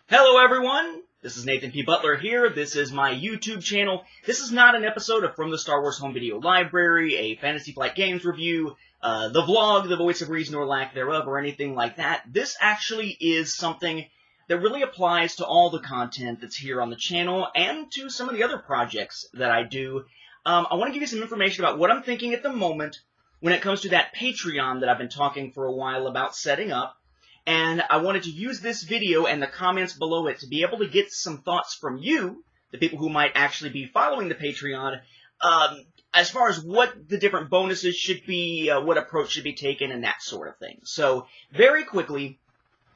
Hello everyone, this is Nathan P. Butler here. This is my YouTube channel. This is not an episode of From the Star Wars Home Video Library, a Fantasy Flight Games review, the vlog, the voice of reason or lack thereof, or anything like that. This actually is something that really applies to all the content that's here on the channel and to some of the other projects that I do. I want to give you some information about what I'm thinking at the moment when it comes to that Patreon that I've been talking for a while about setting up. And I wanted to use this video and the comments below it to be able to get some thoughts from you, the people who might actually be following the Patreon, as far as what the different bonuses should be, what approach should be taken, and that sort of thing. So, very quickly,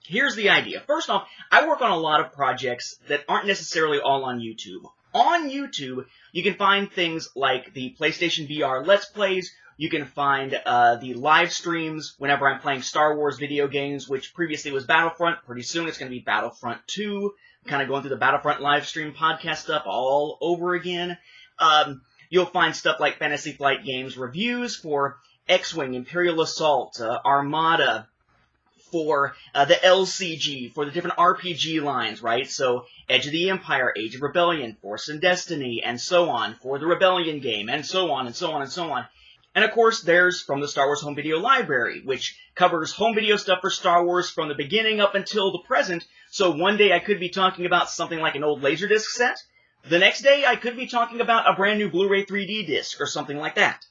here's the idea. First off, I work on a lot of projects that aren't necessarily all on YouTube. On YouTube, you can find things like the PlayStation VR Let's Plays. You can find the live streams whenever I'm playing Star Wars video games, which previously was Battlefront. Pretty soon it's going to be Battlefront 2. Kind of going through the Battlefront live stream podcast stuff all over again. You'll find stuff like Fantasy Flight Games reviews for X-Wing, Imperial Assault, Armada, for the LCG, for the different RPG lines, right? So, Edge of the Empire, Age of Rebellion, Force and Destiny, and so on, for the Rebellion game, and so on, and so on, and so on. And of course, there's From the Star Wars Home Video Library, which covers home video stuff for Star Wars from the beginning up until the present. So one day I could be talking about something like an old Laserdisc set. The next day I could be talking about a brand new Blu-ray 3D disc or something like that.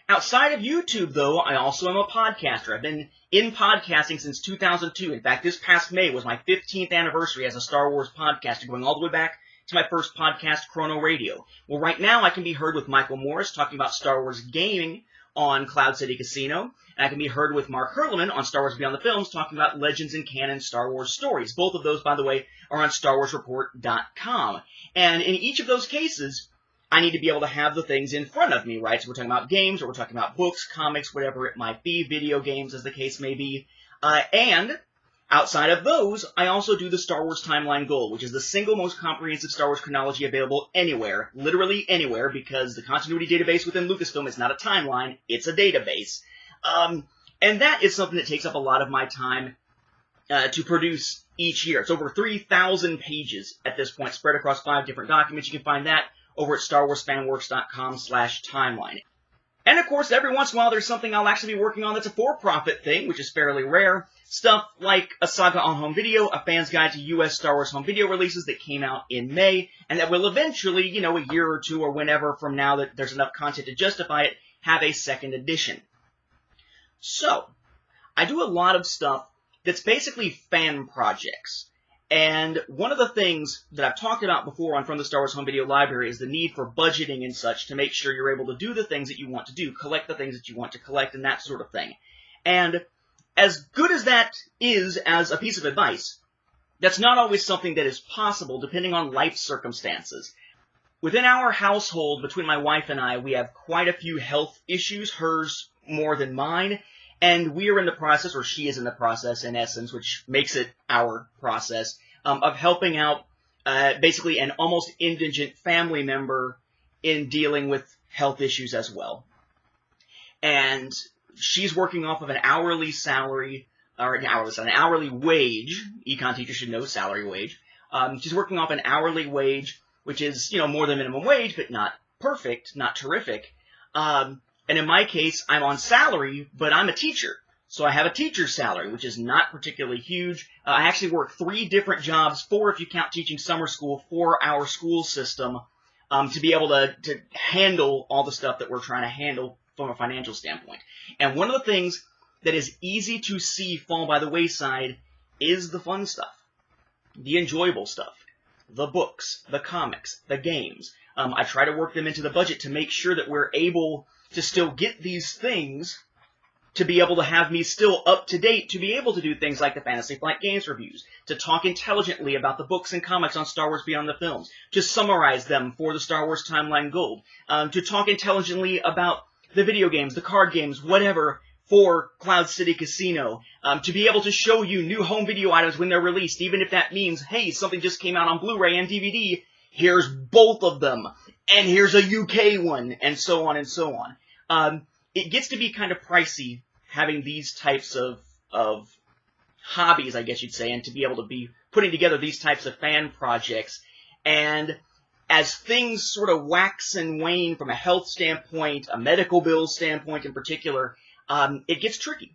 Outside of YouTube, though, I also am a podcaster. I've been in podcasting since 2002. In fact, this past May was my 15th anniversary as a Star Wars podcaster, going all the way back to my first podcast, Chrono Radio. Well, right now I can be heard with Michael Morris talking about Star Wars gaming on Cloud City Casino, and I can be heard with Mark Herleman on Star Wars Beyond the Films talking about Legends and Canon Star Wars stories. Both of those, by the way, are on StarWarsReport.com. And in each of those cases, I need to be able to have the things in front of me, right? So we're talking about games, or we're talking about books, comics, whatever it might be, video games as the case may be. And outside of those, I also do the Star Wars Timeline Gold, which is the single most comprehensive Star Wars chronology available anywhere, literally anywhere, because the continuity database within Lucasfilm is not a timeline, it's a database. And that is something that takes up a lot of my time to produce each year. It's over 3,000 pages at this point, spread across 5 different documents. You can find that over at StarWarsFanWorks.com/timeline. And of course, every once in a while, there's something I'll actually be working on that's a for-profit thing, which is fairly rare. Stuff like a saga on home video, a fan's guide to U.S. Star Wars home video releases that came out in May, and that will eventually, you know, a year or two or whenever from now that there's enough content to justify it, have a second edition. So, I do a lot of stuff that's basically fan projects. And one of the things that I've talked about before on From the Star Wars Home Video Library is the need for budgeting and such to make sure you're able to do the things that you want to do, collect the things that you want to collect, and that sort of thing. And as good as that is as a piece of advice, that's not always something that is possible depending on life circumstances. Within our household, between my wife and I, we have quite a few health issues, hers more than mine. And we are in the process, or she is in the process, in essence, which makes it our process, of helping out basically an almost indigent family member in dealing with health issues as well. And she's working off of an hourly salary, or an hourly wage. Econ teachers should know salary wage. She's working off an hourly wage, which is, you know, more than minimum wage, but not perfect, not terrific. And in my case, I'm on salary, but I'm a teacher. So I have a teacher's salary, which is not particularly huge. I actually work 3 different jobs, 4 if you count teaching summer school, for our school system, to be able to handle all the stuff that we're trying to handle from a financial standpoint. And one of the things that is easy to see fall by the wayside is the fun stuff, the enjoyable stuff, the books, the comics, the games. I try to work them into the budget to make sure that we're able to still get these things, to be able to have me still up to date, to be able to do things like the Fantasy Flight Games reviews, to talk intelligently about the books and comics on Star Wars Beyond the Films, to summarize them for the Star Wars Timeline Gold, to talk intelligently about the video games, the card games, whatever, for Cloud City Casino, to be able to show you new home video items when they're released, even if that means, hey, something just came out on Blu-ray and DVD, here's both of them, and here's a UK one, and so on and so on. It gets to be kind of pricey having these types of hobbies, I guess you'd say, and to be able to be putting together these types of fan projects. And as things sort of wax and wane from a health standpoint, a medical bill standpoint in particular, it gets tricky.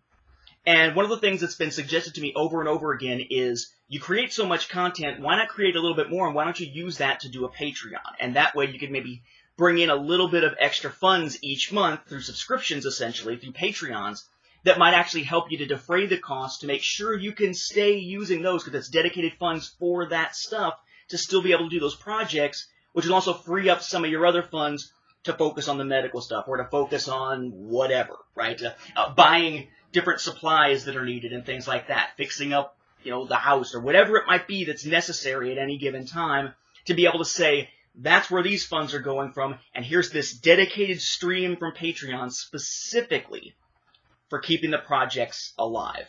And one of the things that's been suggested to me over and over again is you create so much content, why not create a little bit more, and why don't you use that to do a Patreon? And that way you can maybe bring in a little bit of extra funds each month through subscriptions, essentially, through Patreons, that might actually help you to defray the cost to make sure you can stay using those, because it's dedicated funds for that stuff, to still be able to do those projects, which will also free up some of your other funds to focus on the medical stuff, or to focus on whatever, right? Buying different supplies that are needed and things like that, fixing up, the house or whatever it might be that's necessary at any given time, to be able to say, that's where these funds are going from, and here's this dedicated stream from Patreon specifically for keeping the projects alive.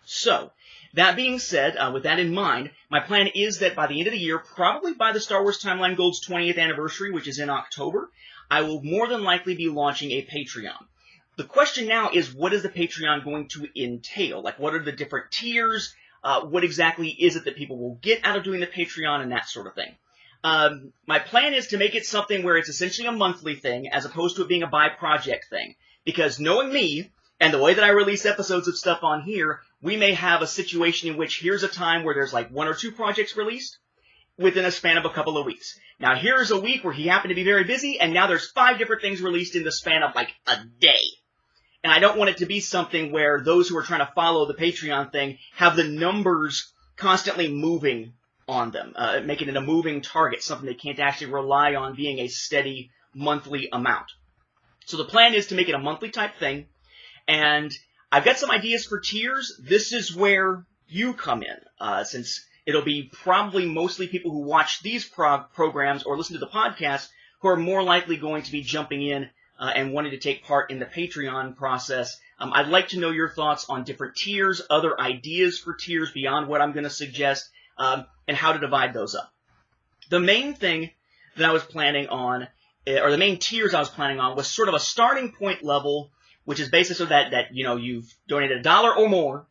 So, that being said, with that in mind, my plan is that by the end of the year, probably by the Star Wars Timeline Gold's 20th anniversary, which is in October, I will more than likely be launching a Patreon. The question now is, what is the Patreon going to entail? Like, what are the different tiers? What exactly is it that people will get out of doing the Patreon and that sort of thing? My plan is to make it something where it's essentially a monthly thing, as opposed to it being a by-project thing. Because knowing me, and the way that I release episodes of stuff on here, we may have a situation in which here's a time where there's like 1 or 2 projects released within a span of a couple of weeks. Now here's a week where he happened to be very busy, and now there's 5 different things released in the span of like a day. And I don't want it to be something where those who are trying to follow the Patreon thing have the numbers constantly moving on them, making it a moving target, something they can't actually rely on being a steady monthly amount. So the plan is to make it a monthly type thing, and I've got some ideas for tiers. This is where you come in, since it'll be probably mostly people who watch these programs or listen to the podcast who are more likely going to be jumping in and wanting to take part in the Patreon process. I'd like to know your thoughts on different tiers, other ideas for tiers beyond what I'm going to suggest, and how to divide those up. The main thing that I was planning on, or the main tiers I was planning on, was sort of a starting point level, which is basically so that you've donated $1 or more,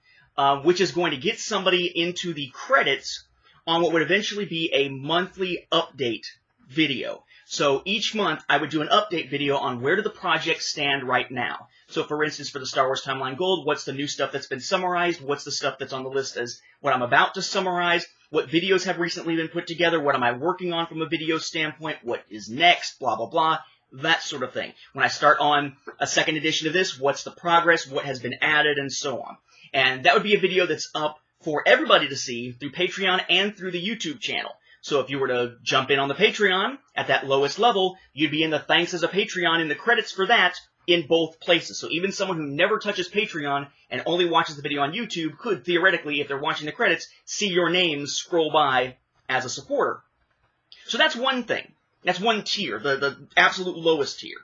which is going to get somebody into the credits on what would eventually be a monthly update video. So each month, I would do an update video on where do the projects stand right now. So for instance, for the Star Wars Timeline Gold, what's the new stuff that's been summarized? What's the stuff that's on the list as what I'm about to summarize? What videos have recently been put together? What am I working on from a video standpoint? What is next? Blah, blah, blah. That sort of thing. When I start on a second edition of this, what's the progress? What has been added? And so on. And that would be a video that's up for everybody to see through Patreon and through the YouTube channel. So if you were to jump in on the Patreon at that lowest level, you'd be in the thanks as a Patreon in the credits for that in both places. So even someone who never touches Patreon and only watches the video on YouTube could theoretically, if they're watching the credits, see your names scroll by as a supporter. So that's one thing. That's one tier, the absolute lowest tier.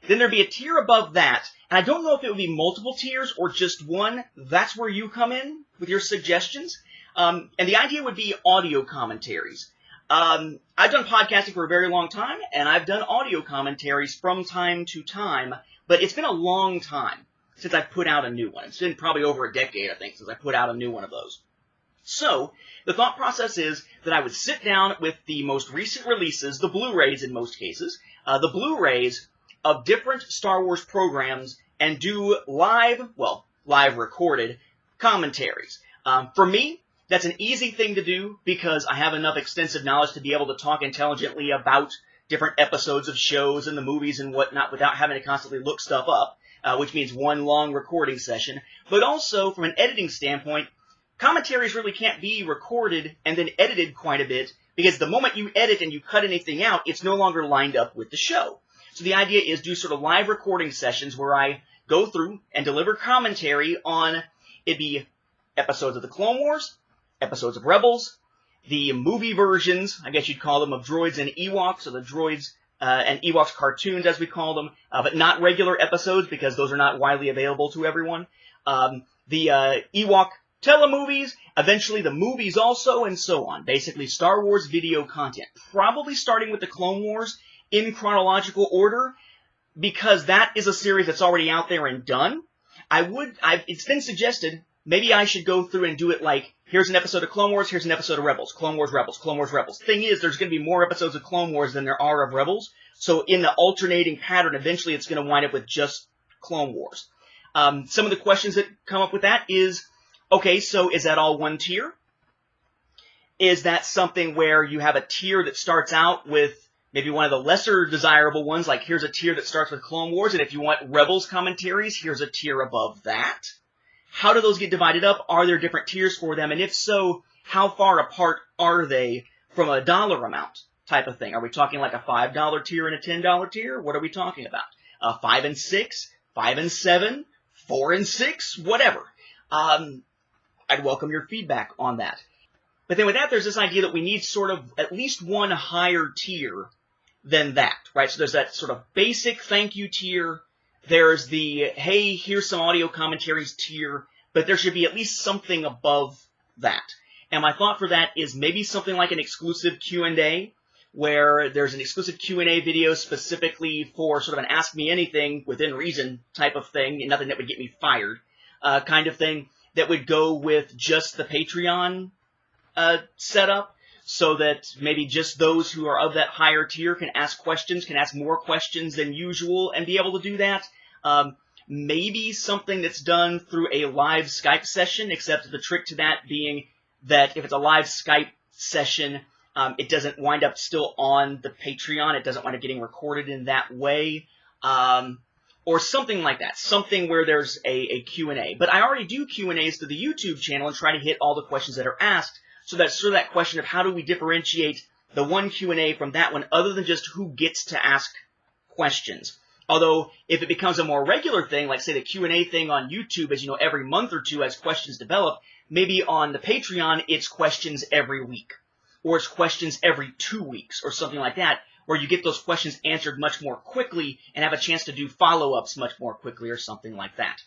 Then there'd be a tier above that, and I don't know if it would be multiple tiers or just one. That's where you come in with your suggestions. And the idea would be audio commentaries. I've done podcasting for a very long time, and I've done audio commentaries from time to time, but it's been a long time since I've put out a new one. It's been probably over a decade, I think, since I put out a new one of those. So, the thought process is that I would sit down with the most recent releases, the Blu-rays in most cases, the Blu-rays of different Star Wars programs, and do live recorded commentaries. For me, that's an easy thing to do because I have enough extensive knowledge to be able to talk intelligently about different episodes of shows and the movies and whatnot without having to constantly look stuff up, which means one long recording session. But also, from an editing standpoint, commentaries really can't be recorded and then edited quite a bit because the moment you edit and you cut anything out, it's no longer lined up with the show. So the idea is do sort of live recording sessions where I go through and deliver commentary on, it'd be episodes of the Clone Wars, episodes of Rebels, the movie versions, I guess you'd call them, of Droids and Ewoks, or the Droids and Ewoks cartoons, as we call them, but not regular episodes because those are not widely available to everyone. The Ewok telemovies, eventually the movies also, and so on. Basically, Star Wars video content. Probably starting with the Clone Wars in chronological order, because that is a series that's already out there and done. It's been suggested, maybe I should go through and do it like, here's an episode of Clone Wars, here's an episode of Rebels, Clone Wars, Rebels, Clone Wars, Rebels. Thing is, there's going to be more episodes of Clone Wars than there are of Rebels, so in the alternating pattern, eventually it's going to wind up with just Clone Wars. Some of the questions that come up with that is, okay, so is that all one tier? Is that something where you have a tier that starts out with maybe one of the lesser desirable ones, like here's a tier that starts with Clone Wars, and if you want Rebels commentaries, here's a tier above that? How do those get divided up? Are there different tiers for them? And if so, how far apart are they from a dollar amount type of thing? Are we talking like a $5 tier and a $10 tier? What are we talking about? 5 and 6, 5 and 7, 4 and 6, whatever. I'd welcome your feedback on that. But then with that, there's this idea that we need sort of at least one higher tier than that, right? So there's that sort of basic thank you tier. There's the, hey, here's some audio commentaries tier, but there should be at least something above that. And my thought for that is maybe something like an exclusive Q&A, where there's an exclusive Q&A video specifically for sort of an Ask Me Anything within reason type of thing, and nothing that would get me fired kind of thing, that would go with just the Patreon setup, so that maybe just those who are of that higher tier can ask questions, can ask more questions than usual, and be able to do that. Maybe something that's done through a live Skype session, except the trick to that being that if it's a live Skype session, it doesn't wind up still on the Patreon. It doesn't wind up getting recorded in that way. Or something like that. Something where there's a Q&A. But I already do Q&As to the YouTube channel and try to hit all the questions that are asked. So that's sort of that question of how do we differentiate the one Q&A from that one, other than just who gets to ask questions. Although, if it becomes a more regular thing, like say the Q&A thing on YouTube, as you know, every month or two as questions develop, maybe on the Patreon, it's questions every week. Or it's questions every 2 weeks, or something like that, where you get those questions answered much more quickly and have a chance to do follow-ups much more quickly, or something like that.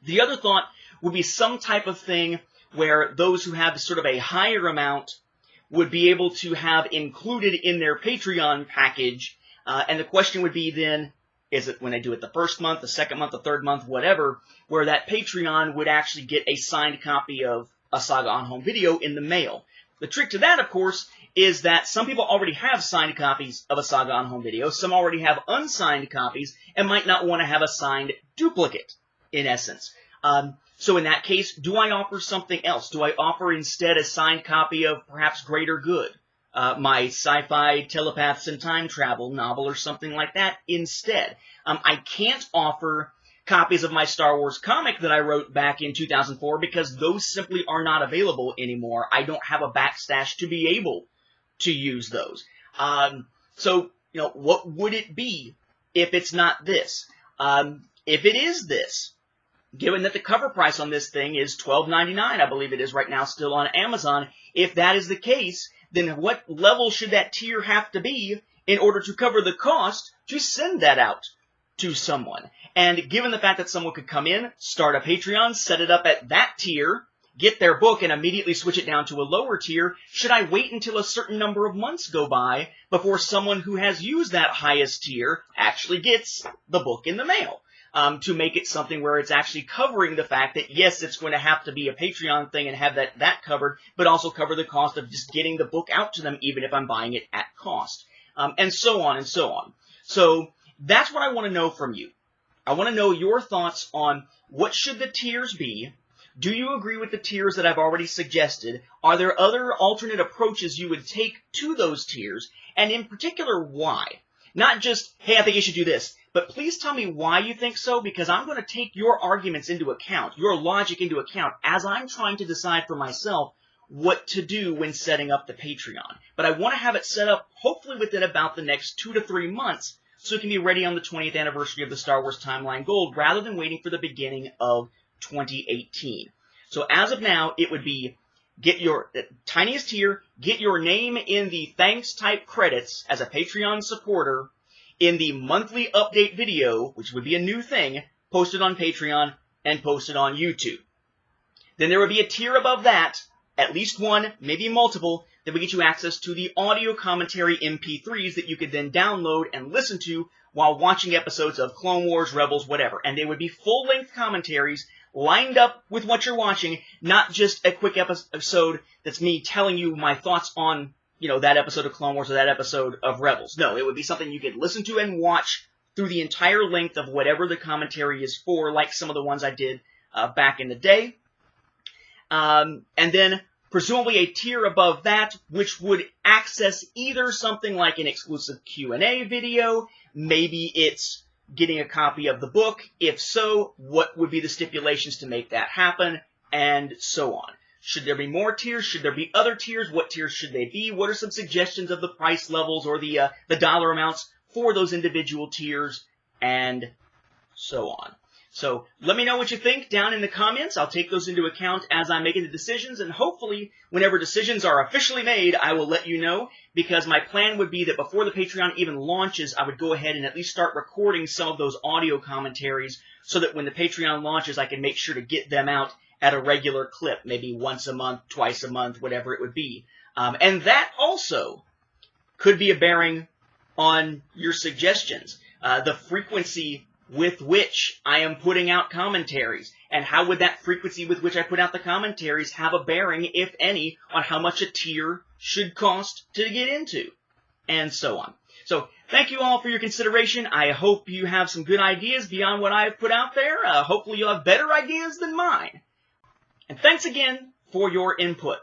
The other thought would be some type of thing where those who have sort of a higher amount would be able to have included in their Patreon package, and the question would be then, is it when they do it the first month, the second month, the third month, whatever, where that Patreon would actually get a signed copy of a Saga on Home video in the mail. The trick to that, of course, is that some people already have signed copies of a Saga on Home video, some already have unsigned copies, and might not want to have a signed duplicate, in essence. So in that case, do I offer something else? Do I offer instead a signed copy of perhaps Greater Good, my sci-fi telepaths and time travel novel or something like that instead? I can't offer copies of my Star Wars comic that I wrote back in 2004 because those simply are not available anymore. I don't have a backstash to be able to use those. So, you know, what would it be if it's not this? If it is this, given that the cover price on this thing is $12.99, I believe it is right now still on Amazon, if that is the case, then what level should that tier have to be in order to cover the cost to send that out to someone? And given the fact that someone could come in, start a Patreon, set it up at that tier, get their book, and immediately switch it down to a lower tier, should I wait until a certain number of months go by before someone who has used that highest tier actually gets the book in the mail? To make it something where it's actually covering the fact that, yes, it's going to have to be a Patreon thing and have that covered, but also cover the cost of just getting the book out to them, even if I'm buying it at cost. And so on and so on. So that's what I want to know from you. I want to know your thoughts on what should the tiers be. Do you agree with the tiers that I've already suggested? Are there other alternate approaches you would take to those tiers? And in particular, why? Not just, hey, I think you should do this. But please tell me why you think so, because I'm going to take your arguments into account, your logic into account, as I'm trying to decide for myself what to do when setting up the Patreon. But I want to have it set up, hopefully within about the next 2 to 3 months, so it can be ready on the 20th anniversary of the Star Wars Timeline Gold, rather than waiting for the beginning of 2018. So as of now, it would be, get your tiniest tier, get your name in the thanks type credits as a Patreon supporter, in the monthly update video, which would be a new thing, posted on Patreon and posted on YouTube. Then there would be a tier above that, at least one, maybe multiple, that would get you access to the audio commentary MP3s that you could then download and listen to while watching episodes of Clone Wars, Rebels, whatever. And they would be full-length commentaries lined up with what you're watching, not just a quick episode that's me telling you my thoughts on, you know, that episode of Clone Wars or that episode of Rebels. No, it would be something you could listen to and watch through the entire length of whatever the commentary is for, like some of the ones I did back in the day. And then presumably a tier above that, which would access either something like an exclusive Q&A video, maybe it's getting a copy of the book. If so, what would be the stipulations to make that happen, and so on. Should there be more tiers? Should there be other tiers? What tiers should they be? What are some suggestions of the price levels or the dollar amounts for those individual tiers, and so on. So let me know what you think down in the comments. I'll take those into account as I'm making the decisions, and hopefully whenever decisions are officially made, I will let you know, because my plan would be that before the Patreon even launches, I would go ahead and at least start recording some of those audio commentaries so that when the Patreon launches, I can make sure to get them out at a regular clip, maybe once a month, twice a month, whatever it would be. And that also could be a bearing on your suggestions. The frequency with which I am putting out commentaries, and how would that frequency with which I put out the commentaries have a bearing, if any, on how much a tier should cost to get into, and so on. So thank you all for your consideration. I hope you have some good ideas beyond what I've put out there. Hopefully you'll have better ideas than mine. And thanks again for your input.